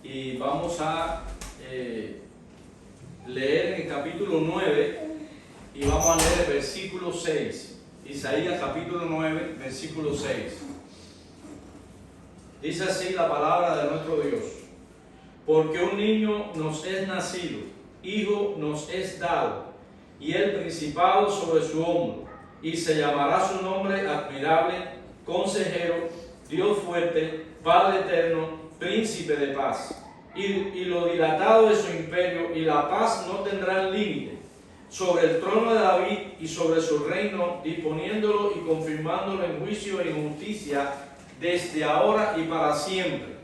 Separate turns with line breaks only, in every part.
y vamos a leer en el capítulo 9 y vamos a leer el versículo 6. Isaías capítulo 9, versículo 6. Dice así la palabra de nuestro Dios: porque un niño nos es nacido, hijo nos es dado, y el principado sobre su hombro, y se llamará su nombre admirable, consejero, Dios fuerte, Padre eterno, príncipe de paz. Y lo dilatado de su imperio y la paz no tendrán límite sobre el trono de David y sobre su reino, disponiéndolo y confirmándolo en juicio y en justicia desde ahora y para siempre.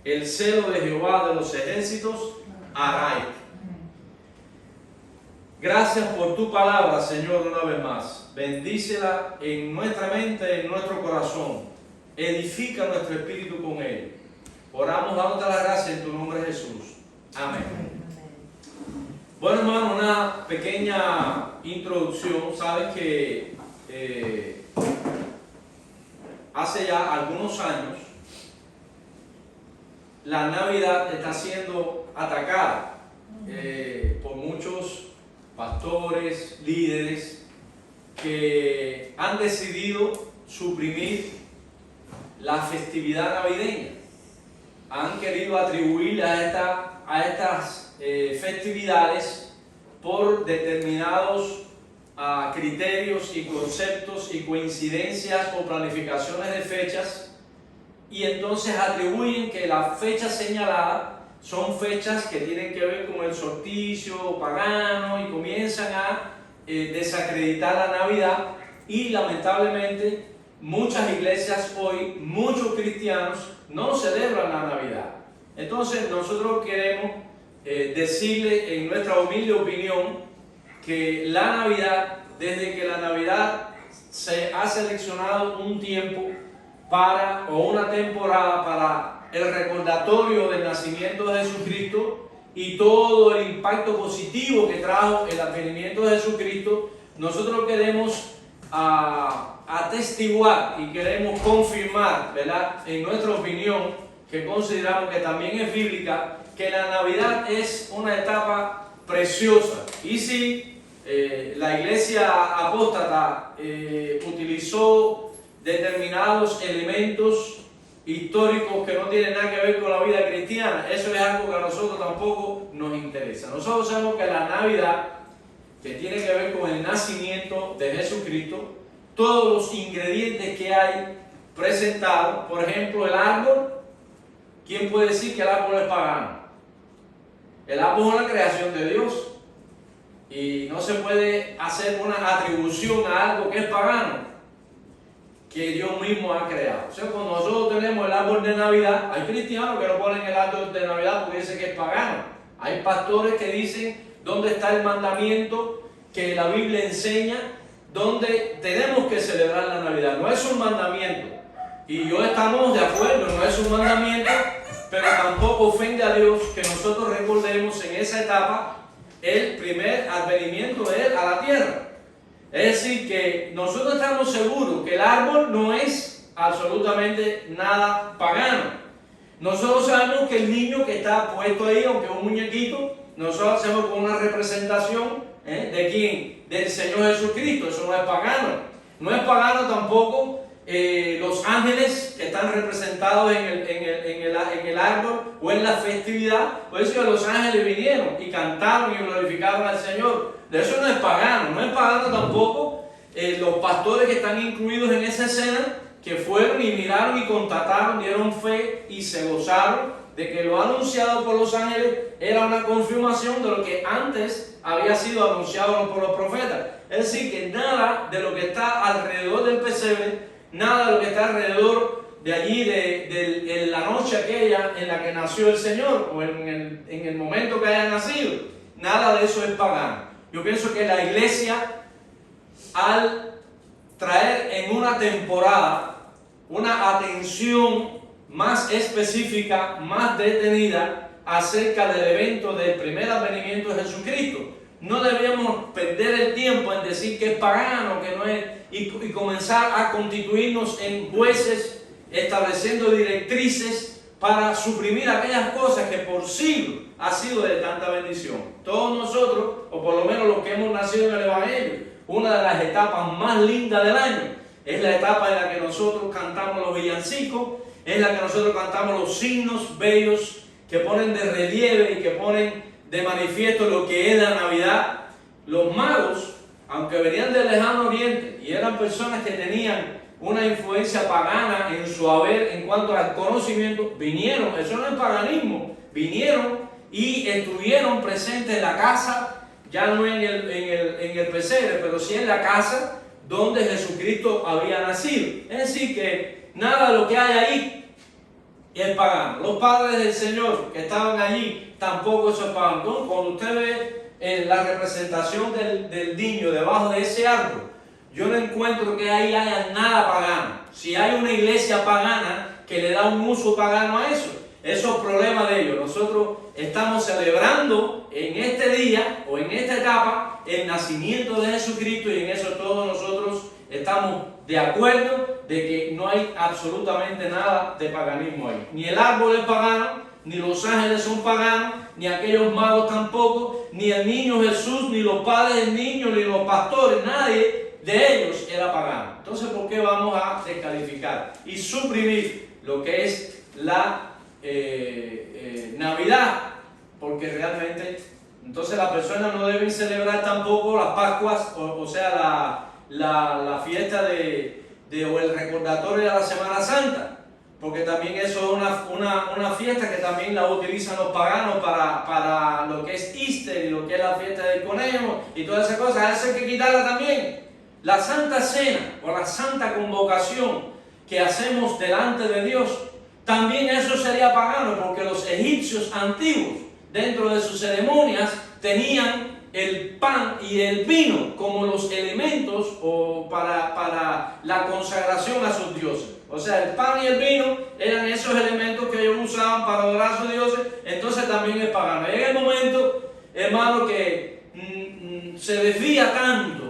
El celo de Jehová de los ejércitos hará esto. Gracias por tu palabra, Señor, una vez más. Bendícela en nuestra mente, en nuestro corazón. Edifica nuestro espíritu con él. Oramos dándote las gracias en tu nombre, Jesús. Amén. Bueno, hermano, una pequeña introducción. Sabes que hace ya algunos años la Navidad está siendo atacada por muchos pastores, líderes que han decidido suprimir la festividad navideña. Han querido atribuirle a estas festividades por determinados criterios y conceptos y coincidencias o planificaciones de fechas, y entonces atribuyen que las fechas señaladas son fechas que tienen que ver con el solsticio pagano y comienzan a desacreditar la Navidad. Y lamentablemente muchas iglesias hoy, muchos cristianos no celebran la Navidad. Entonces nosotros queremos decirle en nuestra humilde opinión que la Navidad, desde que la Navidad se ha seleccionado un tiempo o una temporada para el recordatorio del nacimiento de Jesucristo y todo el impacto positivo que trajo el advenimiento de Jesucristo, nosotros queremos atestiguar y queremos confirmar, ¿verdad?, en nuestra opinión, que consideramos que también es bíblica, que la Navidad es una etapa preciosa. Y si la iglesia apóstata utilizó determinados elementos históricos que no tienen nada que ver con la vida cristiana, eso es algo que a nosotros tampoco nos interesa. Nosotros sabemos que la Navidad, que tiene que ver con el nacimiento de Jesucristo, todos los ingredientes que hay presentados, por ejemplo, el árbol. ¿Quién puede decir que el árbol es pagano? El árbol es una creación de Dios y no se puede hacer una atribución a algo que es pagano, que Dios mismo ha creado. O sea, cuando nosotros tenemos el árbol de Navidad, hay cristianos que no ponen el árbol de Navidad porque dicen que es pagano. Hay pastores que dicen dónde está el mandamiento que la Biblia enseña, donde tenemos que celebrar la Navidad. No es un mandamiento, y yo estamos de acuerdo, no es un mandamiento, pero tampoco ofende a Dios que nosotros recordemos en esa etapa el primer advenimiento de Él a la tierra. Es decir, que nosotros estamos seguros que el árbol no es absolutamente nada pagano. Nosotros sabemos que el niño que está puesto ahí, aunque es un muñequito, nosotros hacemos con una representación ¿de quién? Del Señor Jesucristo. Eso no es pagano. No es pagano tampoco los ángeles que están representados en el árbol o en la festividad. Por eso que los ángeles vinieron y cantaron y glorificaron al Señor. De eso no es pagano. No es pagano tampoco los pastores que están incluidos en esa escena, que fueron y miraron y constataron, dieron fe y se gozaron de que lo anunciado por los ángeles era una confirmación de lo que antes había sido anunciado por los profetas. Es decir, que nada de lo que está alrededor del pesebre, nada de lo que está alrededor de allí, de la noche aquella en la que nació el Señor, o en el momento que haya nacido, nada de eso es pagano. Yo pienso que la iglesia, al traer en una temporada una atención más específica, más detenida acerca del evento del primer advenimiento de Jesucristo, no debemos perder el tiempo en decir que es pagano, que no es, y comenzar a constituirnos en jueces, estableciendo directrices para suprimir aquellas cosas que por siglos ha sido de tanta bendición. Todos nosotros, o por lo menos los que hemos nacido en el Evangelio, una de las etapas más lindas del año es la etapa en la que nosotros cantamos los villancicos, es la que nosotros cantamos los signos bellos que ponen de relieve y que ponen de manifiesto lo que es la Navidad. Los magos, aunque venían del lejano oriente y eran personas que tenían una influencia pagana en su haber en cuanto al conocimiento, vinieron, eso no es paganismo, vinieron y estuvieron presentes en la casa, ya no en el pesebre, pero sí en la casa donde Jesucristo había nacido. Es decir, que nada de lo que hay ahí es pagano. Los padres del Señor que estaban allí, tampoco eso es pagano. Entonces, cuando usted ve la representación del niño debajo de ese árbol, yo no encuentro que ahí haya nada pagano. Si hay una iglesia pagana que le da un uso pagano a eso, eso es problema de ellos. Nosotros estamos celebrando en este día o en esta etapa el nacimiento de Jesucristo, y en eso todos nosotros estamos de acuerdo de que no hay absolutamente nada de paganismo ahí. Ni el árbol es pagano, ni los ángeles son paganos, ni aquellos magos tampoco, ni el niño Jesús, ni los padres del niño, ni los pastores, nadie de ellos era pagano. Entonces, ¿por qué vamos a descalificar y suprimir lo que es la Navidad? Porque realmente, entonces las personas no deben celebrar tampoco las Pascuas, o sea, la fiesta o el recordatorio de la Semana Santa, porque también eso es una fiesta que también la utilizan los paganos para lo que es Easter y lo que es la fiesta del conejo y todas esas cosas. Eso hay que quitarla también. La Santa Cena o la Santa Convocación que hacemos delante de Dios, también eso sería pagano, porque los egipcios antiguos, dentro de sus ceremonias, tenían el pan y el vino como los elementos para la consagración a sus dioses. O sea, el pan y el vino eran esos elementos que ellos usaban para adorar a sus dioses, entonces también es pagano. Llega el momento, hermano, que se desvía tanto,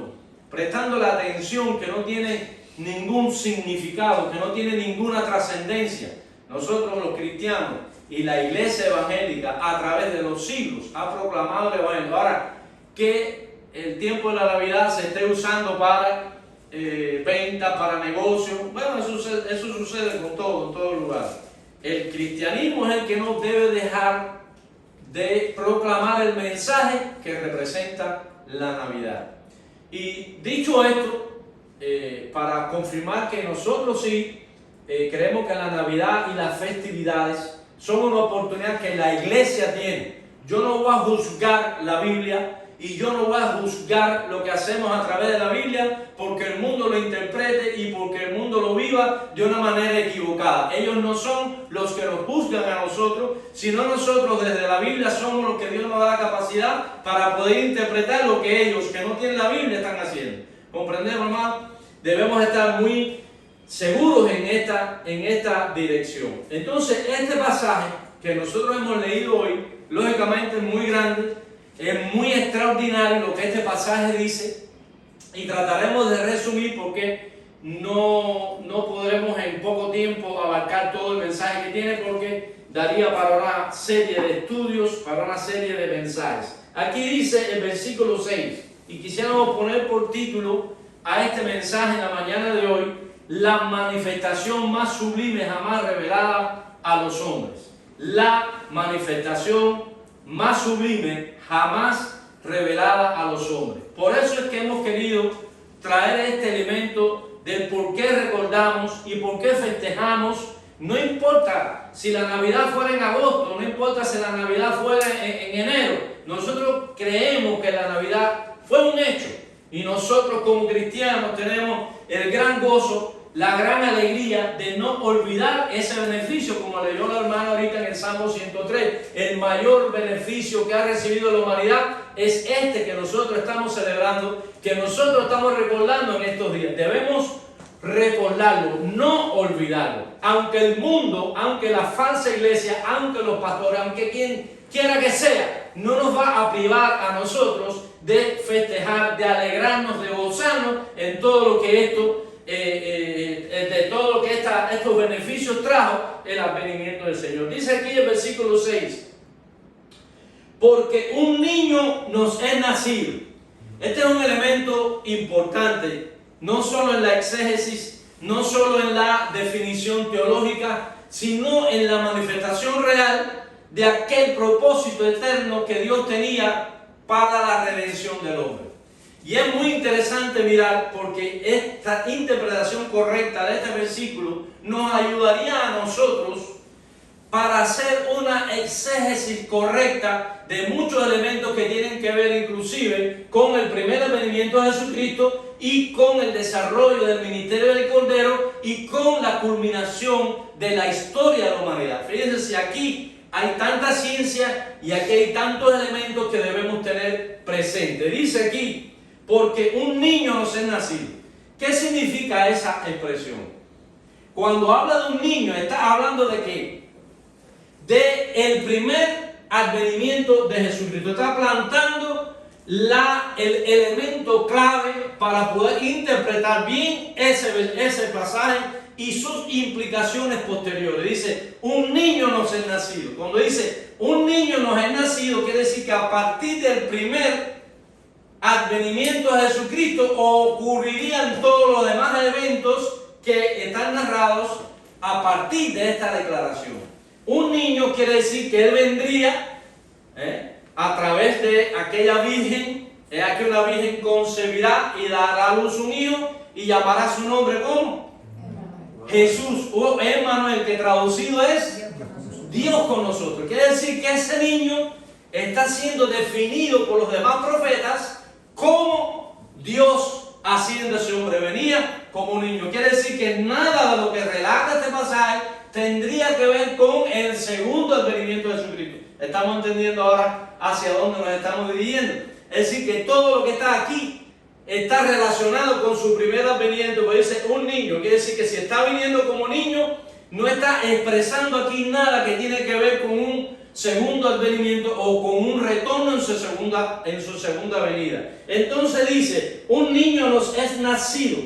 prestando la atención que no tiene ningún significado, que no tiene ninguna trascendencia. Nosotros los cristianos y la iglesia evangélica a través de los siglos ha proclamado el evangelio. Ahora, que el tiempo de la Navidad se esté usando para venta, para negocio, bueno, eso sucede con todo, en todo lugar. El cristianismo es el que no debe dejar de proclamar el mensaje que representa la Navidad. Y dicho esto, para confirmar que nosotros sí creemos que la Navidad y las festividades son una oportunidad que la iglesia tiene. Yo no voy a juzgar la Biblia y yo no voy a juzgar lo que hacemos a través de la Biblia porque el mundo lo interprete y porque el mundo lo viva de una manera equivocada. Ellos no son los que nos juzgan a nosotros, sino nosotros desde la Biblia somos los que Dios nos da la capacidad para poder interpretar lo que ellos que no tienen la Biblia están haciendo. ¿Comprendemos, hermano? Debemos estar muy seguros en esta dirección. Entonces, este pasaje que nosotros hemos leído hoy, lógicamente es muy grande, es muy extraordinario lo que este pasaje dice, y trataremos de resumir porque no podremos en poco tiempo abarcar todo el mensaje que tiene, porque daría para una serie de estudios, para una serie de mensajes. Aquí dice el versículo 6, y quisiéramos poner por título a este mensaje en la mañana de hoy: la manifestación más sublime jamás revelada a los hombres. La manifestación más sublime jamás revelada a los hombres. Por eso es que hemos querido traer este elemento del por qué recordamos y por qué festejamos. No importa si la Navidad fuera en agosto, no importa si la Navidad fuera en enero. Nosotros creemos que la Navidad fue un hecho, y nosotros como cristianos tenemos el gran gozo, la gran alegría de no olvidar ese beneficio, como leyó la hermana ahorita en el Salmo 103. El mayor beneficio que ha recibido la humanidad es este que nosotros estamos celebrando, que nosotros estamos recordando en estos días. Debemos recordarlo, no olvidarlo. Aunque el mundo, aunque la falsa iglesia, aunque los pastores, aunque quien quiera que sea, no nos va a privar a nosotros de festejar, de alegrarnos, de gozarnos en todo lo que esto de todo lo que esta estos beneficios trajo el advenimiento del Señor. Dice aquí el versículo 6, porque un niño nos es nacido. Este es un elemento importante, no solo en la exégesis, no solo en la definición teológica, sino en la manifestación real de aquel propósito eterno que Dios tenía para la redención del hombre. Y es muy interesante mirar, porque esta interpretación correcta de este versículo nos ayudaría a nosotros para hacer una exégesis correcta de muchos elementos que tienen que ver inclusive con el primer advenimiento de Jesucristo y con el desarrollo del ministerio del Cordero y con la culminación de la historia de la humanidad. Fíjense, si aquí hay tanta ciencia y aquí hay tantos elementos que debemos tener presentes. Dice aquí, porque un niño nos es nacido. ¿Qué significa esa expresión? Cuando habla de un niño, está hablando de qué? De el primer advenimiento de Jesucristo. Está plantando el elemento clave para poder interpretar bien ese pasaje y sus implicaciones posteriores. Dice, un niño nos es nacido. Cuando dice, un niño nos es nacido, quiere decir que a partir del primer advenimiento de Jesucristo ocurrirían todos los demás eventos que están narrados a partir de esta declaración. Un niño quiere decir que él vendría a través de aquella virgen. Es que una virgen concebirá y dará a luz un hijo y llamará su nombre como Jesús o Emmanuel, que traducido es Dios con nosotros. Quiere decir que ese niño está siendo definido por los demás profetas como Dios haciendo ese hombre. Venía como un niño. Quiere decir que nada de lo que relata este pasaje tendría que ver con el segundo advenimiento de Jesucristo. Estamos entendiendo ahora hacia dónde nos estamos dirigiendo. Es decir, que todo lo que está aquí está relacionado con su primer advenimiento. Porque dice un niño, quiere decir que si está viniendo como niño, no está expresando aquí nada que tiene que ver con un segundo advenimiento o con un retorno en su segunda venida. Entonces dice, un niño nos es nacido,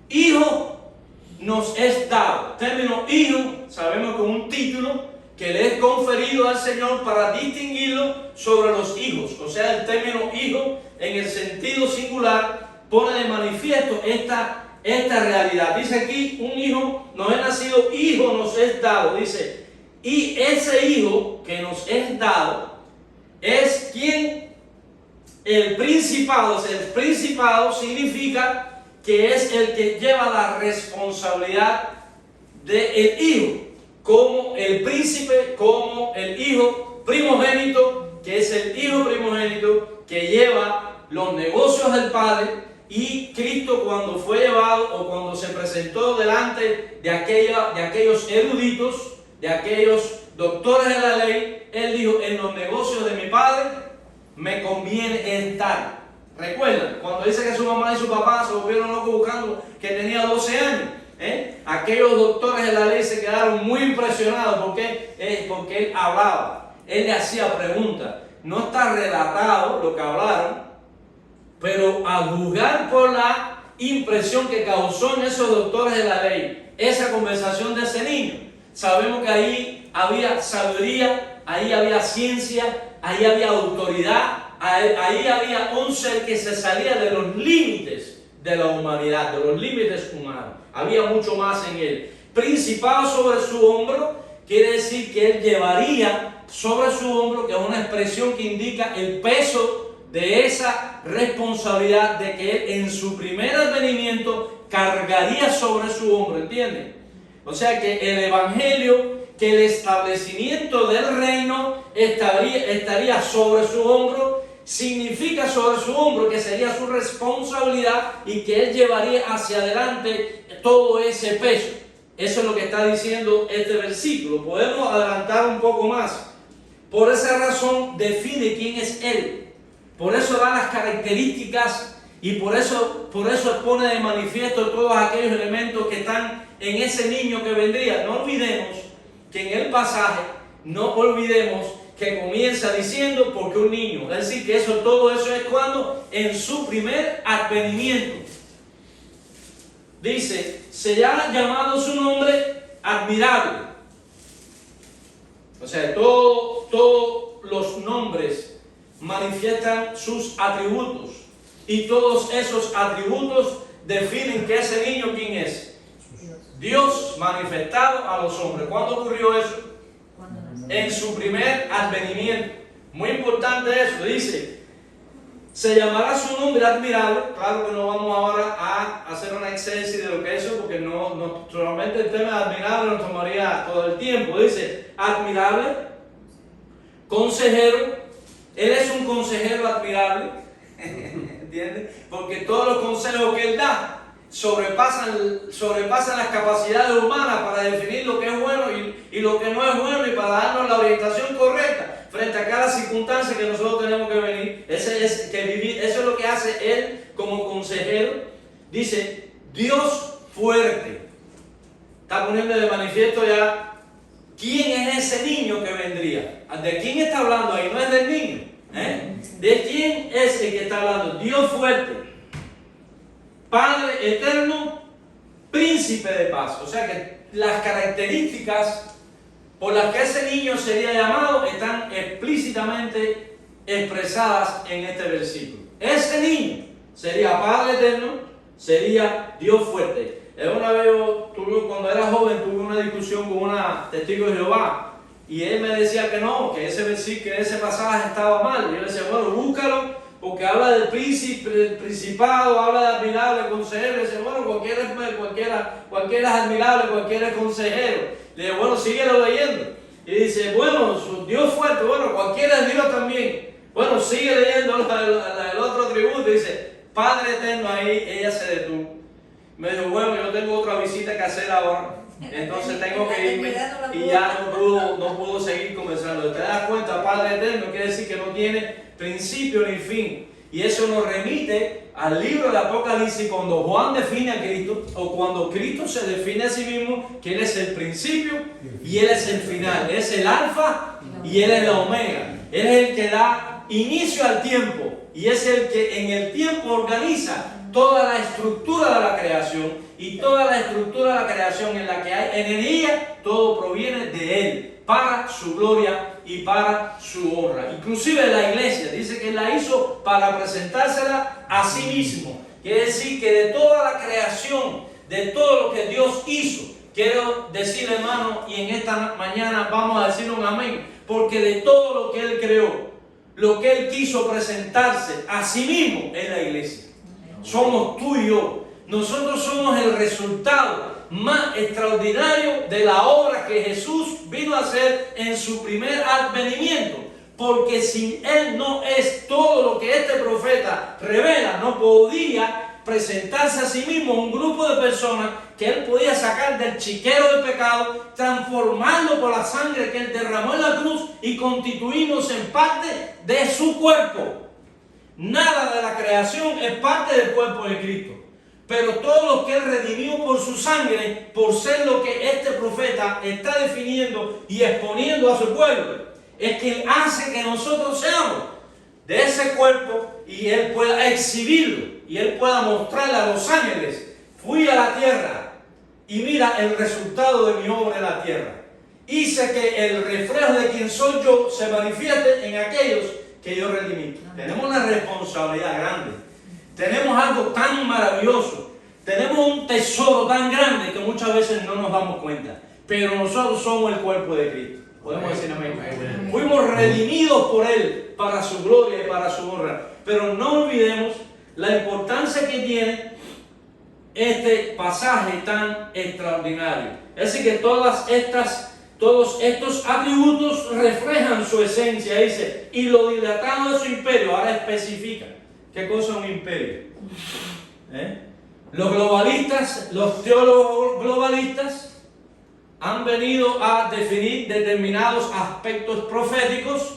hijo nos es dado. Término hijo, sabemos que es un título que le es conferido al Señor para distinguirlo sobre los hijos. O sea, el término hijo en el sentido singular pone de manifiesto esta realidad. Dice aquí, un hijo nos es nacido, hijo nos es dado. Dice, y ese hijo que nos es dado es quien el principado. O sea, el principado significa que es el que lleva la responsabilidad del hijo, como el príncipe, como el hijo primogénito, que es el hijo primogénito que lleva los negocios del Padre. Y Cristo, cuando fue llevado o cuando se presentó delante de aquellos eruditos, de aquellos doctores de la ley, él dijo, en los negocios de mi Padre me conviene estar. ¿Recuerdan? Cuando dice que su mamá y su papá se volvieron locos buscando que tenía 12 años. Aquellos doctores de la ley se quedaron muy impresionados porque él hablaba, él le hacía preguntas. No está relatado lo que hablaron, pero al juzgar por la impresión que causó en esos doctores de la ley esa conversación de ese niño, sabemos que ahí había sabiduría, ahí había ciencia, ahí había autoridad, ahí había un ser que se salía de los límites de la humanidad, de los límites humanos. Había mucho más en él. Principado sobre su hombro quiere decir que él llevaría sobre su hombro, que es una expresión que indica el peso de esa responsabilidad de que él en su primer advenimiento cargaría sobre su hombro, ¿entienden? O sea que el evangelio, que el establecimiento del reino estaría sobre su hombro, significa sobre su hombro que sería su responsabilidad y que él llevaría hacia adelante todo ese peso. Eso es lo que está diciendo este versículo. Podemos adelantar un poco más. Por esa razón define quién es él. Por eso da las características y por eso pone de manifiesto todos aquellos elementos que están en ese niño que vendría. No olvidemos que en el pasaje, que comienza diciendo porque un niño. Es decir, que todo eso es cuando en su primer advenimiento. Dice, será llamado su nombre admirable. O sea, todos los nombres manifiestan sus atributos y todos esos atributos definen que ese niño, ¿quién es? Dios manifestado a los hombres. ¿Cuándo ocurrió eso? En su primer advenimiento. Muy importante eso. Dice, se llamará su nombre admirable. Claro que no vamos ahora a hacer una exégesis de lo que es eso, porque no solamente el tema de admirable nos tomaría todo el tiempo. Dice, admirable, consejero. Él es un consejero admirable. ¿Entiendes? Porque todos los consejos que él da sobrepasan las capacidades humanas para definir lo que es bueno y lo que no es bueno, y para darnos la orientación correcta frente a cada circunstancia que nosotros tenemos que vivir. Eso es lo que hace él como consejero. Dice, Dios fuerte. Está poniendo de manifiesto ya quién es ese niño que vendría. ¿De quién está hablando ahí? No es del niño. ¿De quién es el que está hablando? Dios fuerte, Padre eterno, príncipe de paz. O sea que las características por las que ese niño sería llamado están explícitamente expresadas en este versículo. Ese niño sería Padre eterno, sería Dios fuerte. Una vez cuando era joven, tuve una discusión con una testigo de Jehová, y él me decía que no, que ese versículo, que ese pasaje estaba mal. Y yo le decía, bueno, búscalo, porque habla del príncipe, del principado, habla de admirable consejero. Y dice, bueno, cualquiera es admirable, cualquiera es consejero. Le digo, bueno, síguelo leyendo. Y dice, bueno, Dios fuerte, bueno, cualquiera es Dios también. Bueno, sigue leyendo el otro atributo. Dice, Padre eterno, ahí ella se detuvo. Me dijo, bueno, yo tengo otra visita que hacer ahora, entonces tengo que irme, y ya no pudo seguir conversando. ¿Te das cuenta? Padre eterno quiere decir que no tiene principio ni fin. Y eso nos remite al libro del Apocalipsis, cuando Juan define a Cristo, o cuando Cristo se define a sí mismo, que Él es el principio y Él es el final. Él es el alfa y Él es la omega. Él es el que da inicio al tiempo, y es el que en el tiempo organiza toda la estructura de la creación, y toda la estructura de la creación en la que hay energía, todo proviene de Él, para su gloria y para su honra. Inclusive la iglesia dice que la hizo para presentársela a sí mismo. Quiere decir que de toda la creación, de todo lo que Dios hizo, quiero decirle, hermano, y en esta mañana vamos a decir un amén, porque de todo lo que Él creó, lo que Él quiso presentarse a sí mismo es la iglesia. Somos tú y yo. Nosotros somos el resultado más extraordinario de la obra que Jesús vino a hacer en su primer advenimiento. Porque si Él no es todo lo que este profeta revela, no podía presentarse a sí mismo un grupo de personas que Él podía sacar del chiquero del pecado, transformarlo por la sangre que Él derramó en la cruz y constituirnos en parte de su cuerpo. Nada de la creación es parte del cuerpo de Cristo, pero todo lo que Él redimió por su sangre, por ser lo que este profeta está definiendo y exponiendo a su pueblo, es que Él hace que nosotros seamos de ese cuerpo, y Él pueda exhibirlo, y Él pueda mostrarle a los ángeles: fui a la tierra y mira el resultado de mi obra en la tierra. Hice que el reflejo de quien soy yo se manifieste en aquellos que yo redimí. Tenemos una responsabilidad grande. Tenemos algo tan maravilloso. Tenemos un tesoro tan grande que muchas veces no nos damos cuenta. Pero nosotros somos el cuerpo de Cristo. Podemos decir amén. Fuimos redimidos por Él para su gloria y para su honra. Pero no olvidemos la importancia que tiene este pasaje tan extraordinario. Es decir, que todos estos atributos reflejan su esencia. Dice, y lo dilatado de su imperio. Ahora especifica qué cosa es un imperio. Los globalistas, los teólogos globalistas, han venido a definir determinados aspectos proféticos,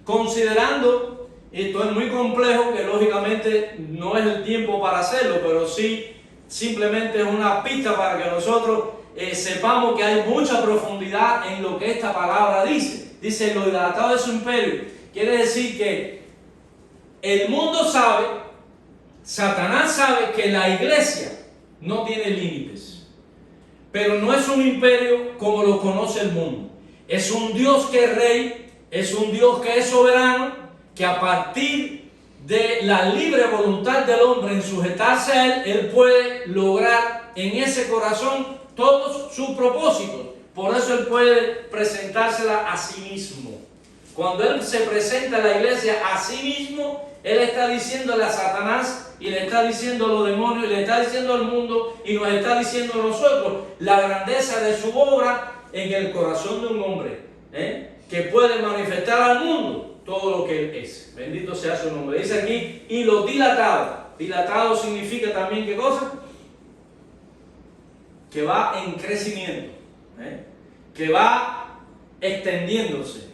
considerando, y esto es muy complejo, que lógicamente no es el tiempo para hacerlo, pero sí simplemente es una pista para que nosotros sepamos que hay mucha profundidad en lo que esta palabra dice. Dice, lo dilatado de su imperio. Quiere decir que el mundo sabe, Satanás sabe, que la iglesia no tiene límites. pero no es un imperio como lo conoce el mundo. Es un Dios que es rey, es un Dios que es soberano, que a partir de la libre voluntad del hombre en sujetarse a Él puede lograr en ese corazón todos sus propósitos. Por eso Él puede presentársela a sí mismo. Cuando Él se presenta a la iglesia a sí mismo, Él está diciéndole a Satanás, y le está diciendo a los demonios, y le está diciendo al mundo, y nos está diciendo a nosotros la grandeza de su obra en el corazón de un hombre, que puede manifestar al mundo todo lo que Él es. Bendito sea su nombre. Dice aquí, y lo dilatado. Dilatado significa también, ¿qué cosa? Que va en crecimiento, que va extendiéndose,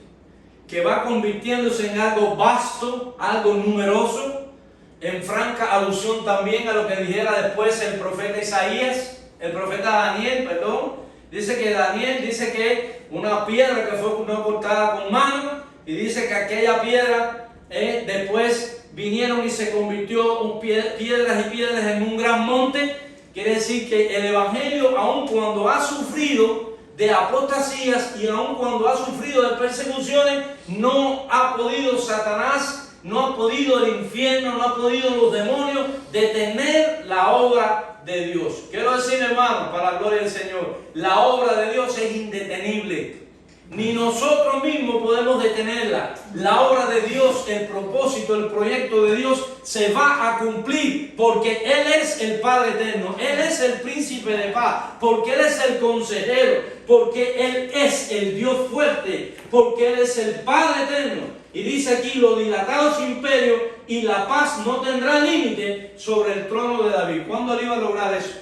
que va convirtiéndose en algo vasto, algo numeroso, en franca alusión también a lo que dijera después el profeta Isaías, el profeta Daniel, perdón. Dice que Daniel dice que una piedra que fue no cortada con mano, y dice que aquella piedra después vinieron y se convirtió piedras y piedras en un gran monte. Quiere decir que el Evangelio, aun cuando ha sufrido de apostasías y aun cuando ha sufrido de persecuciones, no ha podido Satanás, no ha podido el infierno, no ha podido los demonios detener la obra de Dios. Quiero decir, hermano, para la gloria del Señor, la obra de Dios es indetenible. Ni nosotros mismos podemos detenerla. La obra de Dios, el propósito, el proyecto de Dios se va a cumplir porque Él es el Padre eterno, Él es el príncipe de paz, porque Él es el consejero, porque Él es el Dios fuerte, porque Él es el Padre eterno. Y dice aquí, lo dilatado su imperio y la paz no tendrá límite sobre el trono de David. ¿Cuándo Él iba a lograr eso?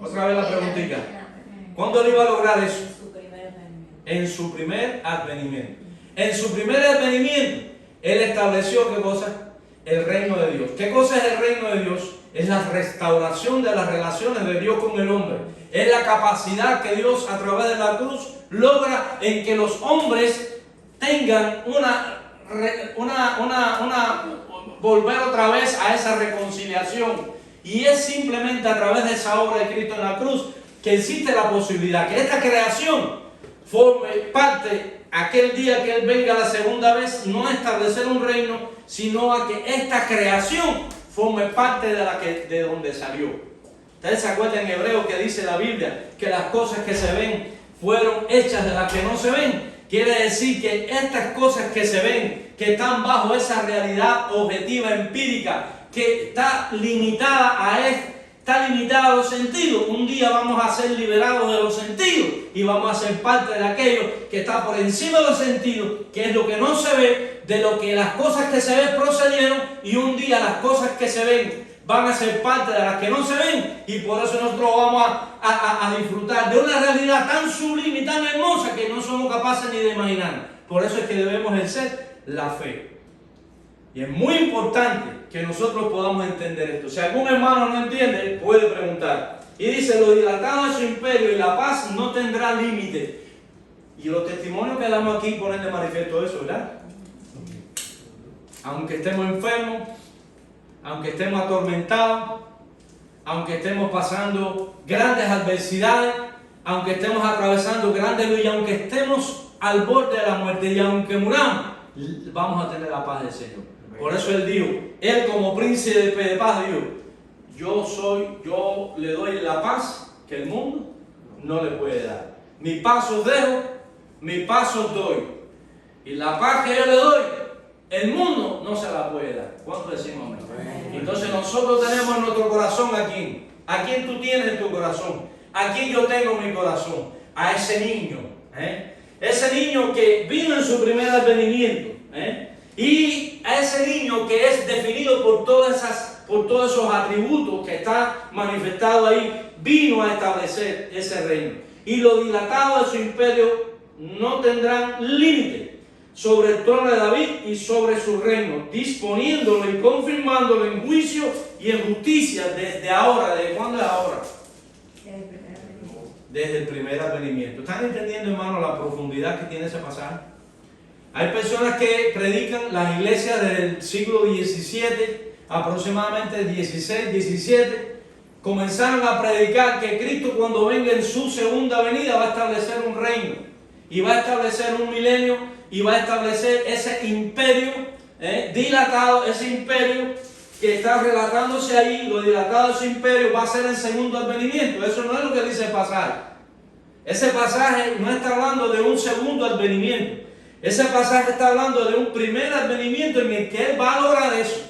Otra vez la preguntita. ¿Cuándo Él iba a lograr eso? En su primer advenimiento. En su primer advenimiento, Él estableció, ¿qué cosa? El reino de Dios. ¿Qué cosa es el reino de Dios? Es la restauración de las relaciones de Dios con el hombre. Es la capacidad que Dios a través de la cruz logra en que los hombres tengan volver otra vez a esa reconciliación. Y es simplemente a través de esa obra de Cristo en la cruz que existe la posibilidad que esta creación forme parte, aquel día que Él venga la segunda vez, no a establecer un reino, sino a que esta creación forme parte de donde salió. Ustedes se acuerdan en Hebreo que dice la Biblia que las cosas que se ven fueron hechas de las que no se ven. Quiere decir que estas cosas que se ven, que están bajo esa realidad objetiva, empírica, que está limitada a los sentidos, un día vamos a ser liberados de los sentidos y vamos a ser parte de aquello que está por encima de los sentidos, que es lo que no se ve, de lo que las cosas que se ven procedieron, y un día las cosas que se ven van a ser parte de las que no se ven, y por eso nosotros vamos a disfrutar de una realidad tan sublime y tan hermosa que no somos capaces ni de imaginar. Por eso es que debemos ejercer la fe. Y es muy importante que nosotros podamos entender esto. Si algún hermano no entiende, puede preguntar. Y dice, lo dilatado de su imperio y la paz no tendrá límite. Y los testimonios que damos aquí ponen de manifiesto eso, ¿verdad? Aunque estemos enfermos, aunque estemos atormentados, aunque estemos pasando grandes adversidades, aunque estemos atravesando grandes luchas, aunque estemos al borde de la muerte y aunque muramos, vamos a tener la paz del Señor. Por eso Él dijo, Él como príncipe de paz dijo, yo le doy la paz que el mundo no le puede dar. Mi paz os dejo, mi paz os doy. Y la paz que yo le doy, el mundo no se la puede dar. ¿Cuánto decimos amén? Entonces nosotros tenemos en nuestro corazón a quién. ¿A quién tú tienes en tu corazón? ¿A quién yo tengo en mi corazón? A ese niño. Ese niño que vino en su primer advenimiento. Y a ese niño que es definido por todos esos atributos que está manifestado ahí, vino a establecer ese reino. Y lo dilatado de su imperio no tendrán límite sobre el trono de David y sobre su reino, disponiéndolo y confirmándolo en juicio y en justicia desde ahora. ¿Desde cuándo es ahora? Desde el primer advenimiento. ¿Están entendiendo, hermano, la profundidad que tiene ese pasaje? Hay personas que predican, las iglesias del siglo XVII, aproximadamente 16, 17, comenzaron a predicar que Cristo, cuando venga en su segunda venida, va a establecer un reino y va a establecer un milenio y va a establecer ese imperio dilatado, ese imperio que está relatándose ahí. Lo dilatado de ese imperio va a ser el segundo advenimiento. Eso no es lo que dice el pasaje. Ese pasaje no está hablando de un segundo advenimiento. Ese pasaje está hablando de un primer advenimiento en el que Él va a lograr eso.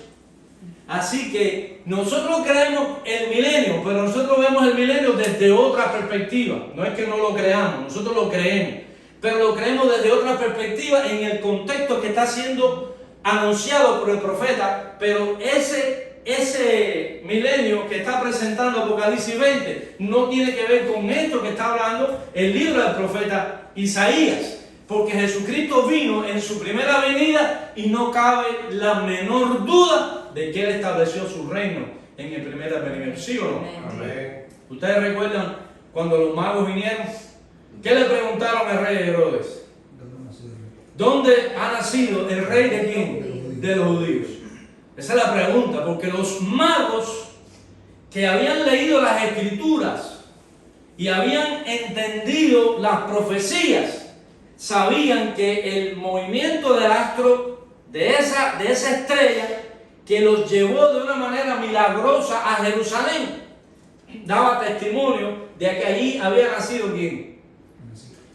Así que nosotros creemos el milenio, pero nosotros vemos el milenio desde otra perspectiva. No es que no lo creamos, nosotros lo creemos, pero lo creemos desde otra perspectiva en el contexto que está siendo anunciado por el profeta. Pero ese milenio que está presentando Apocalipsis 20 no tiene que ver con esto que está hablando el libro del profeta Isaías. Porque Jesucristo vino en su primera venida y no cabe la menor duda de que Él estableció su reino en el primer advenimiento. ¿Sí o no?
Amén.
¿Ustedes recuerdan cuando los magos vinieron? ¿Qué le preguntaron al rey Herodes? ¿Dónde ha nacido el rey de quién? De los judíos. Esa es la pregunta, porque los magos que habían leído las escrituras y habían entendido las profecías, sabían que el movimiento del astro de esa estrella que los llevó de una manera milagrosa a Jerusalén daba testimonio de que allí había nacido ¿quién?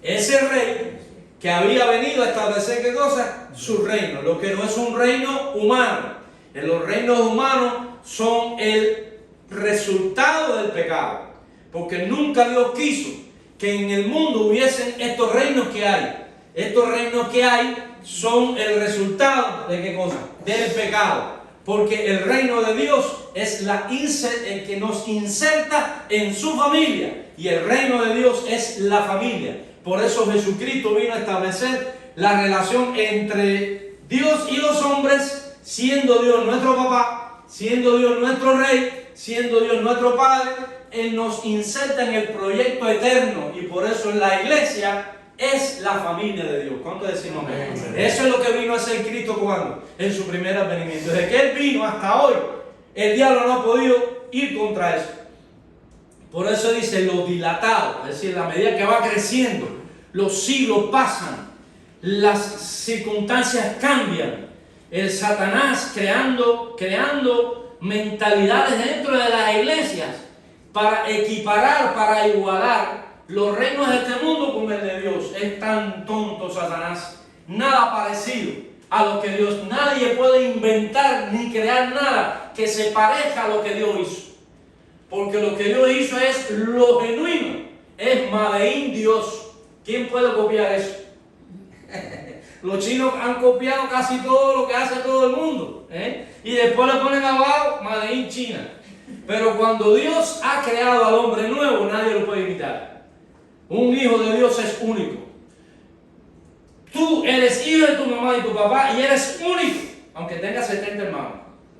Ese rey que había venido a establecer ¿qué cosa? Su reino, lo que no es un reino humano. Los reinos humanos son el resultado del pecado, porque nunca Dios quiso que en el mundo hubiesen estos reinos que hay. Estos reinos que hay son el resultado de ¿qué cosa? Del pecado. Porque el reino de Dios es el que nos inserta en su familia. Y el reino de Dios es la familia. Por eso Jesucristo vino a establecer la relación entre Dios y los hombres, siendo Dios nuestro papá, siendo Dios nuestro rey, siendo Dios nuestro padre. Él nos inserta en el proyecto eterno y por eso la iglesia es la familia de Dios. ¿Cuánto decimos amén? Eso es lo que vino a hacer Cristo cuando en su primer advenimiento. Desde que Él vino hasta hoy, el diablo no ha podido ir contra eso. Por eso dice lo dilatado, es decir, a medida que va creciendo, los siglos pasan, las circunstancias cambian. El Satanás creando mentalidades dentro de las iglesias para equiparar, para igualar los reinos de este mundo con el de Dios. Es tan tonto Satanás. Nada parecido a lo que Dios. Nadie puede inventar ni crear nada que se parezca a lo que Dios hizo. Porque lo que Dios hizo es lo genuino. Es Made in Dios. ¿Quién puede copiar eso? Los chinos han copiado casi todo lo que hace todo el mundo. Y después le ponen abajo Made in China. Pero cuando Dios ha creado al hombre nuevo, nadie lo puede imitar. Un hijo de Dios es único. Tú eres hijo de tu mamá y tu papá y eres único, aunque tengas 70 hermanos.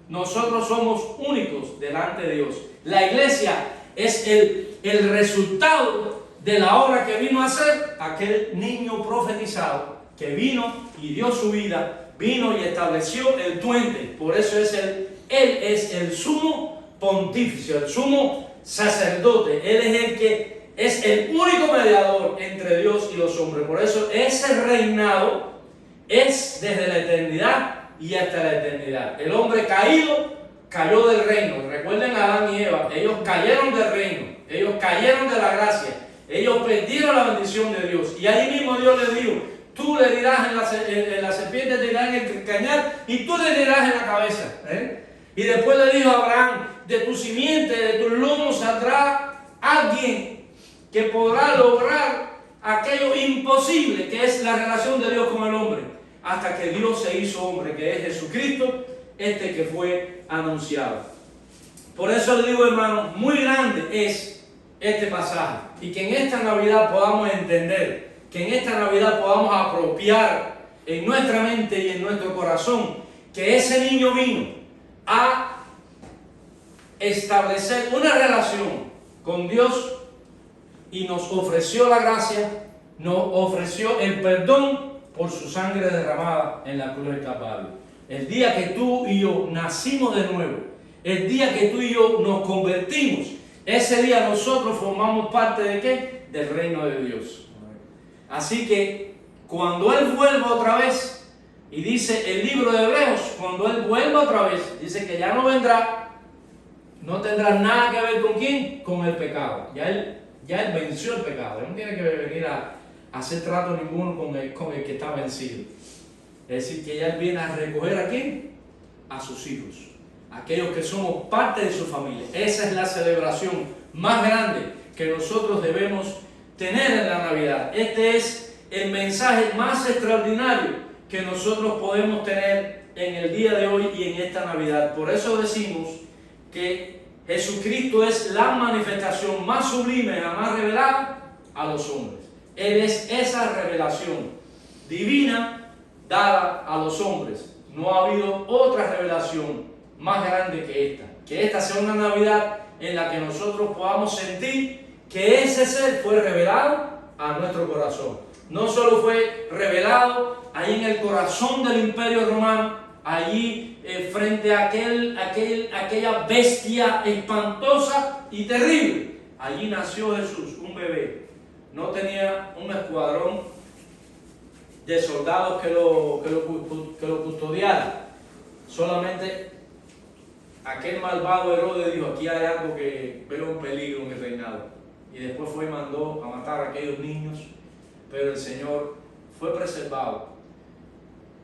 Nosotros somos únicos delante de Dios. La iglesia es el resultado de la obra que vino a hacer aquel niño profetizado que vino y dio su vida, vino y estableció el puente. Por eso Él es el sumo pontífice, el sumo sacerdote. Él es el que es el único mediador entre Dios y los hombres. Por eso ese reinado es desde la eternidad y hasta la eternidad. El hombre caído cayó del reino. Recuerden a Adán y Eva. Ellos cayeron del reino. Ellos cayeron de la gracia. Ellos perdieron la bendición de Dios. Y ahí mismo Dios les dijo: tú le dirás en la serpiente, te dirás en el cañar, y tú le dirás en la cabeza. Y después le dijo a Abraham: de tu simiente, de tu lomo saldrá alguien que podrá lograr aquello imposible que es la relación de Dios con el hombre, hasta que Dios se hizo hombre, que es Jesucristo, este que fue anunciado. Por eso le digo, hermano, muy grande es este pasaje, y que en esta Navidad podamos entender, que en esta Navidad podamos apropiar en nuestra mente y en nuestro corazón que ese niño vino a establecer una relación con Dios y nos ofreció la gracia, nos ofreció el perdón por su sangre derramada en la cruz del Calvario. El día que tú y yo nacimos de nuevo, el día que tú y yo nos convertimos, ese día nosotros formamos parte ¿de qué? Del reino de Dios. Así que cuando Él vuelva otra vez, y dice el libro de Hebreos, cuando Él vuelva otra vez, dice que ya no vendrá, no tendrá nada que ver con quién, con el pecado. Ya Él venció el pecado. Él no tiene que venir a hacer trato ninguno con el que está vencido. Es decir, que ya Él viene a recoger ¿a quién? A sus hijos, aquellos que somos parte de su familia. Esa es la celebración más grande que nosotros debemos tener en la Navidad. Este es el mensaje más extraordinario que nosotros podemos tener en el día de hoy y en esta Navidad. Por eso decimos que Jesucristo es la manifestación más sublime jamás revelada a los hombres. Él es esa revelación divina dada a los hombres. No ha habido otra revelación más grande que esta sea una Navidad en la que nosotros podamos sentir que ese ser fue revelado a nuestro corazón. No solo fue revelado ahí en el corazón del Imperio Romano, allí frente a aquella bestia espantosa y terrible. Allí nació Jesús, un bebé. No tenía un escuadrón de soldados que lo custodiara. Solamente aquel malvado Herodes dijo: aquí hay algo que veo un peligro en el reinado. Y después fue y mandó a matar a aquellos niños, pero el Señor fue preservado.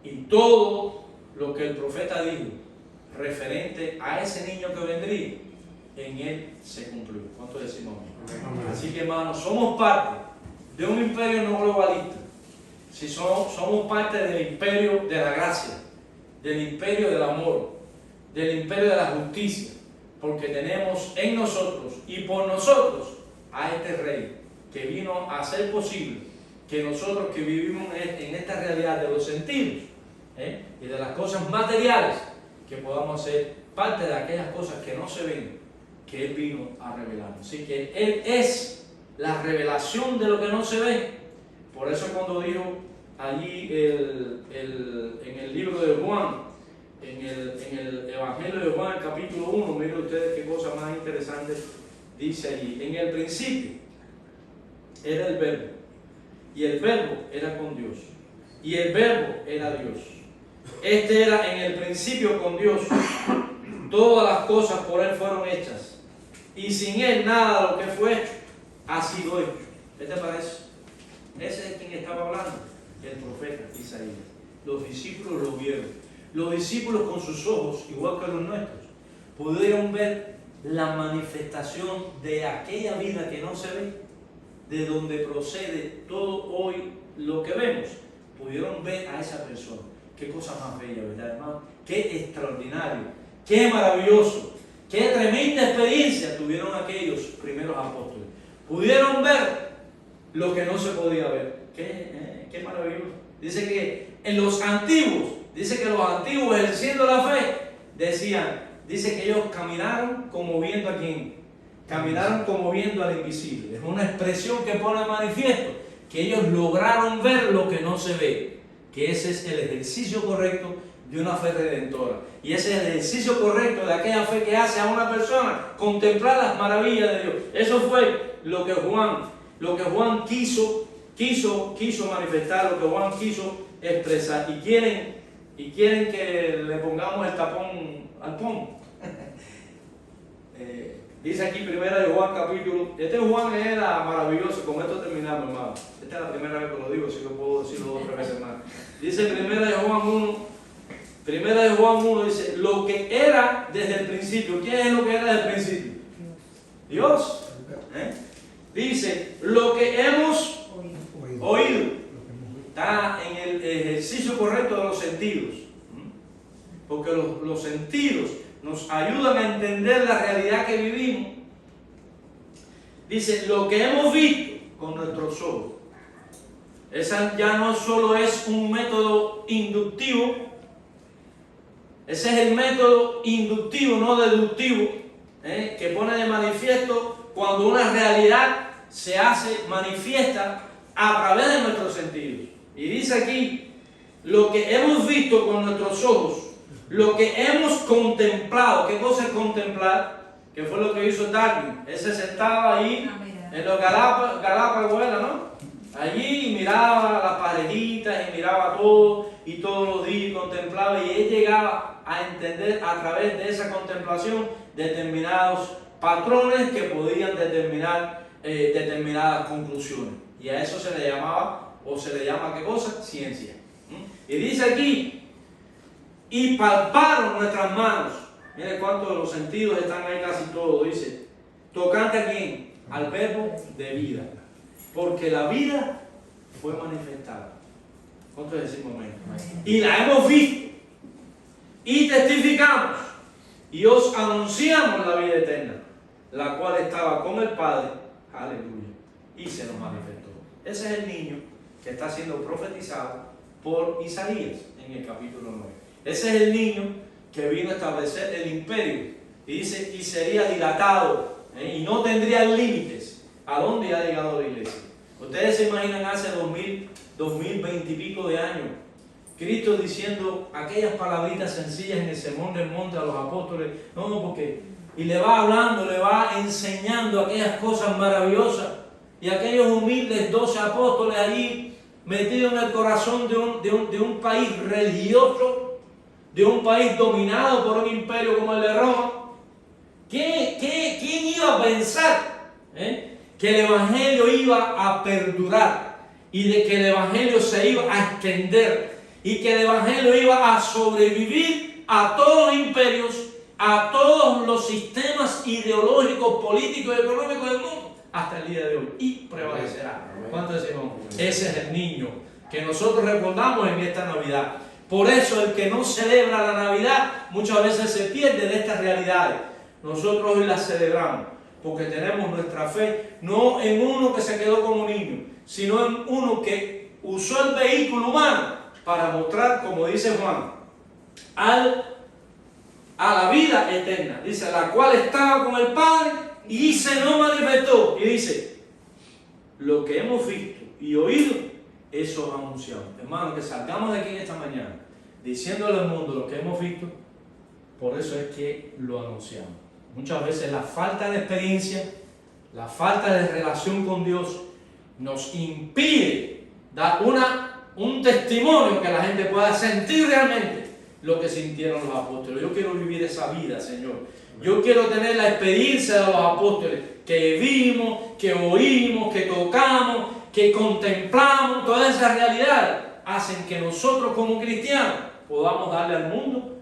Y todo lo que el profeta dijo referente a ese niño que vendría, en él se cumplió. ¿Cuánto decimos amén? Así que, hermanos, somos parte de un imperio no globalista. Si somos parte del imperio de la gracia, del imperio del amor, del imperio de la justicia, porque tenemos en nosotros y por nosotros a este Rey que vino a hacer posible que nosotros que vivimos en esta realidad de los sentidos y de las cosas materiales, que podamos ser parte de aquellas cosas que no se ven, que Él vino a revelar. Así que Él es la revelación de lo que no se ve. Por eso cuando dijo allí en el libro de Juan, en el Evangelio de Juan, capítulo 1, miren ustedes qué cosa más interesante dice allí. En el principio era el Verbo, y el Verbo era con Dios, y el Verbo era Dios. Este era en el principio con Dios. Todas las cosas por Él fueron hechas, y sin Él nada de lo que fue hecho ha sido hecho. ¿Qué te parece? Ese es quien estaba hablando, el profeta Isaías. Los discípulos lo vieron. Los discípulos con sus ojos, igual que los nuestros, pudieron ver la manifestación de aquella vida que no se ve, de donde procede todo hoy lo que vemos. Pudieron ver a esa persona. Qué cosa más bella, ¿verdad, hermano? Qué extraordinario, qué maravilloso, qué tremenda experiencia tuvieron aquellos primeros apóstoles. Pudieron ver lo que no se podía ver. Qué maravilloso. Dice que los antiguos ejerciendo la fe, dice que ellos caminaron como viendo a quién. Caminaron como viendo al invisible. Es una expresión que pone de manifiesto que ellos lograron ver lo que no se ve. Que ese es el ejercicio correcto de una fe redentora. Y ese es el ejercicio correcto de aquella fe que hace a una persona contemplar las maravillas de Dios. Eso fue lo que Juan quiso manifestar, lo que Juan quiso expresar. Y quieren que le pongamos el tapón al pomo. Dice aquí primera de Juan capítulo. Este Juan era maravilloso. Con esto terminamos, hermano. Esta es la primera vez que lo digo, así que puedo decirlo otra vez más. Dice primera de Juan 1. Primera de Juan 1 dice: lo que era desde el principio. ¿Quién es lo que era desde el principio? Dios. Dice: lo que hemos oído. Está en el ejercicio correcto de los sentidos. Porque los sentidos nos ayudan a entender la realidad que vivimos. Dice: lo que hemos visto con nuestros ojos. Esa ya no solo es un método inductivo. Ese es el método inductivo, no deductivo, que pone de manifiesto cuando una realidad se hace manifiesta a través de nuestros sentidos. Y dice aquí: lo que hemos visto con nuestros ojos, lo que hemos contemplado. ¿Qué cosa es contemplar? ¿Qué fue lo que hizo Darwin? Él se sentaba ahí en los Galápagos, ¿no? Allí y miraba las parejitas y miraba todo y todos los días contemplaba, y él llegaba a entender a través de esa contemplación determinados patrones que podían determinar determinadas conclusiones. Y a eso se le llamaba, o se le llama, ¿qué cosa? Ciencia. Y dice aquí, y palparon nuestras manos. Mire cuántos de los sentidos están ahí, casi todos. Dice, tocante a quién, al verbo de vida, porque la vida fue manifestada. ¿Cuántos decimos amén? Y la hemos visto y testificamos y os anunciamos la vida eterna, la cual estaba con el Padre, aleluya, y se nos manifestó. Ese es el niño que está siendo profetizado por Isaías en el capítulo 9. Ese es el niño que vino a establecer el imperio, y dice, y sería dilatado, y no tendría límites. ¿A dónde ha llegado la iglesia? Ustedes se imaginan hace 2020 y pico de años, Cristo diciendo aquellas palabritas sencillas en el sermón del monte a los apóstoles, no, porque, y le va hablando, le va enseñando aquellas cosas maravillosas, y aquellos humildes 12 apóstoles allí metidos en el corazón de un país religioso, de un país dominado por un imperio como el de Roma. ¿Quién iba a pensar que el Evangelio iba a perdurar, y de que el Evangelio se iba a extender, y que el Evangelio iba a sobrevivir a todos los imperios, a todos los sistemas ideológicos, políticos y económicos del mundo, hasta el día de hoy, y prevalecerá? ¿Cuántos decimos? Ese es el niño que nosotros recordamos en esta Navidad. Por eso el que no celebra la Navidad muchas veces se pierde de estas realidades. Nosotros hoy las celebramos porque tenemos nuestra fe no en uno que se quedó como niño, sino en uno que usó el vehículo humano para mostrar, como dice Juan, a la vida eterna. Dice, la cual estaba con el Padre y se nos manifestó. Y dice, lo que hemos visto y oído, eso anunciamos. Hermanos, que salgamos de aquí en esta mañana diciéndole al mundo lo que hemos visto. Por eso es que lo anunciamos. Muchas veces la falta de experiencia, la falta de relación con Dios nos impide dar un testimonio que la gente pueda sentir realmente lo que sintieron los apóstoles. Yo quiero vivir esa vida, Señor. Yo quiero tener la experiencia de los apóstoles, que vimos, que oímos, que tocamos, que contemplamos. Todas esas realidades hacen que nosotros como cristianos podamos darle al mundo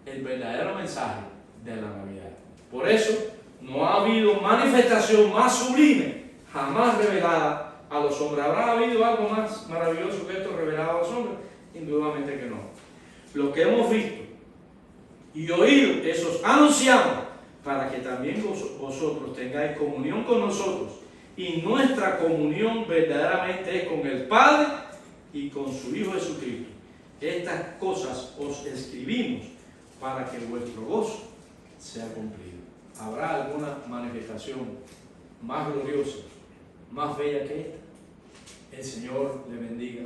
el verdadero mensaje de la Navidad. Por eso no ha habido manifestación más sublime jamás revelada a los hombres. ¿Habrá habido algo más maravilloso que esto revelado a los hombres? Indudablemente que no. Lo que hemos visto y oído, esos anunciamos, para que también vosotros tengáis comunión con nosotros, y nuestra comunión verdaderamente es con el Padre y con su Hijo Jesucristo. Estas cosas os escribimos para que vuestro gozo sea cumplido. ¿Habrá alguna manifestación más gloriosa, más bella que esta? El Señor le bendiga.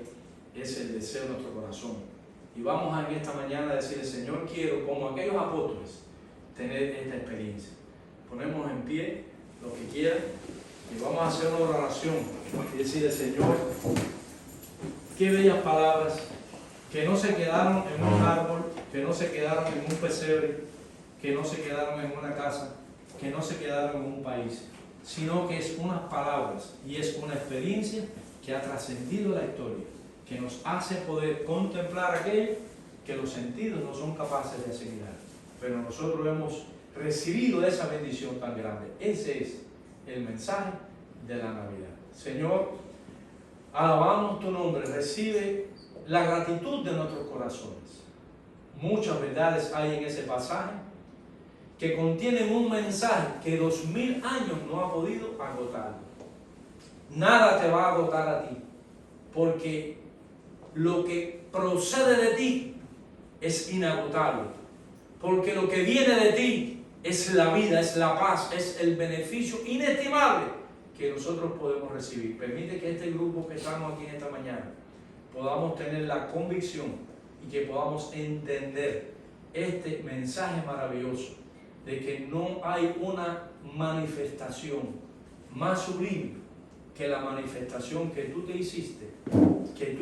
Es el deseo de nuestro corazón. Y vamos en esta mañana a decirle, Señor, quiero, como aquellos apóstoles, tener esta experiencia. Ponemos en pie lo que quieran y vamos a hacer una oración y decirle, Señor, qué bellas palabras que no se quedaron en un árbol, que no se quedaron en un pesebre, que no se quedaron en una casa, que no se quedaron en un país, sino que es unas palabras y es una experiencia que ha trascendido la historia, que nos hace poder contemplar aquello que los sentidos no son capaces de asimilar. Pero nosotros hemos recibido esa bendición tan grande. Ese es el mensaje de la Navidad. Señor, alabamos tu nombre, recibe la gratitud de nuestros corazones. Muchas verdades hay en ese pasaje que contienen un mensaje que 2000 años no ha podido agotar. Nada te va a agotar a ti, porque lo que procede de ti es inagotable, porque lo que viene de ti es la vida, es la paz, es el beneficio inestimable que nosotros podemos recibir. Permite que este grupo que estamos aquí en esta mañana podamos tener la convicción y que podamos entender este mensaje maravilloso de que no hay una manifestación más sublime que la manifestación que tú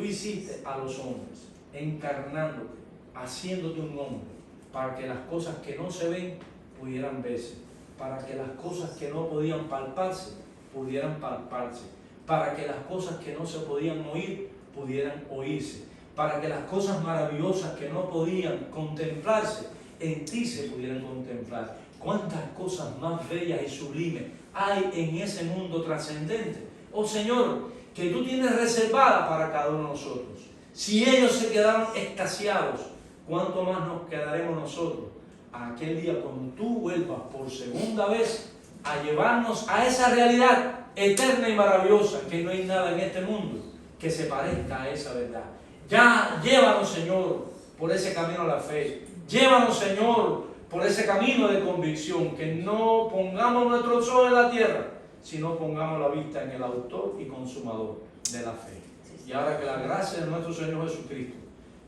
hiciste a los hombres, encarnándote, haciéndote un hombre, para que las cosas que no se ven pudieran verse, para que las cosas que no podían palparse pudieran palparse, para que las cosas que no se podían oír pudieran oírse, para que las cosas maravillosas que no podían contemplarse en ti se pudieran contemplar. ¿Cuántas cosas más bellas y sublimes hay en ese mundo trascendente? Oh Señor, que tú tienes reservada para cada uno de nosotros. Si ellos se quedaron extasiados, ¿cuánto más nos quedaremos nosotros aquel día cuando tú vuelvas por segunda vez a llevarnos a esa realidad eterna y maravillosa, que no hay nada en este mundo que se parezca a esa verdad? Ya llévanos, Señor, por ese camino a la fe. Llévanos, Señor, por ese camino de convicción, que no pongamos nuestros ojos en la tierra, sino pongamos la vista en el autor y consumador de la fe. Y ahora que la gracia de nuestro Señor Jesucristo,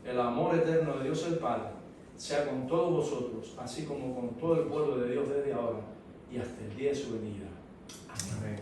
el amor eterno de Dios el Padre, sea con todos vosotros, así como con todo el pueblo de Dios desde ahora y hasta el día de su venida. Amén.